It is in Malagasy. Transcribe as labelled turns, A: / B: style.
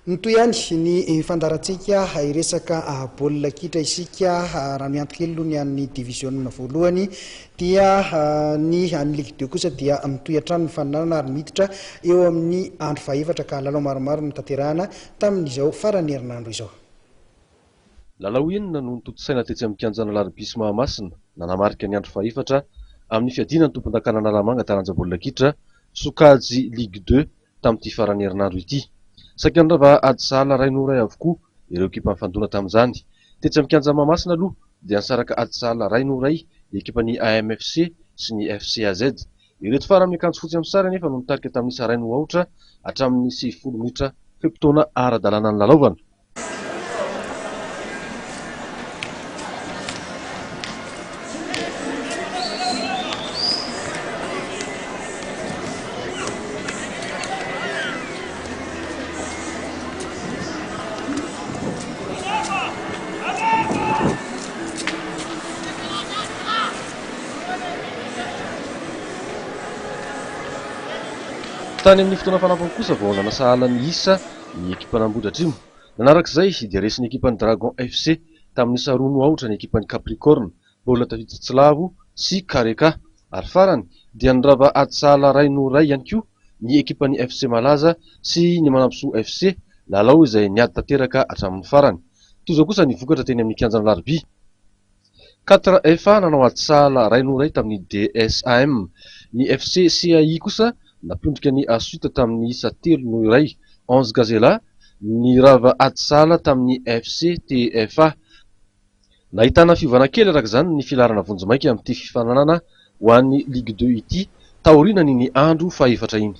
A: Nitoy ihany ny fandarantsika iresaka baolina kitra isika raha miantoka kely aloha ny an'ny division voalohany dia ny an'ny Ligue 2 kosa dia mitoy hatrany ny fananana ary miditra eo amin'ny andro fahaefatra ka lalao maromaro no tanterahana tamin'izao farany herinandro izao.
B: Lalao enina no nitototsaina tetsy amin'ny kianjana Laribisy Mahamasina nanamarika ny andro fahaefatra amin'ny fiadinan'ny tompon'ankanana Lamanga taranja baolina kitra sokajy Ligue 2 tamin'ity farany herinandro ity. Sakandrava ady sahala Rainoray avokoa ireo ekipa mifandona tamin'izany. Tetsy amin'ny kianja Mahamasina aloha dia nisaraka ady sahala Rainoray ekipan'ny AMFC sy ny FCAZ. Ireto farany miakanjo fotsy amin'ny sary nefa no nitarika tamin'ny Saraino Aotra hatramin'ny 90 minitra fe-potoana ara-dalàna ny lalaovana. Tany amin'ny fotoana fanampiny kosa vao nana sahala ny isa ny ekipa n'Ambohidratrimo. Manarak'izay dia resin'ny ekipan'ny Dragon FC tamin'ny Sarono Aotra ny ekipan'ny Capricorne, baolina tafiditra Tsilavo sy Kareka. Ary farany dia nirava ady sahala Rainoray ihany koa ny ekipan'ny FC Malaza sy ny Manampisoa FC, lalao izay niady tanteraka hatramin'ny farany. Toy izao kosa ny vokatra teny amin'ny kianjana Laribia. 4-FA nanao ady sahala Rainoray tamin'ny DSAM. Ny FC CAI kosa napondrika ny Asuita tamin'ny isa 3-1. 11 Gazela nirava ady sahala tamin'ny FC TFA. Nahitana fiovana kely araka izany ny filarana vonjimaika amin'ity fifananana ho an'ny Ligue 2 ity taorianany ny andro fahaefatra iny.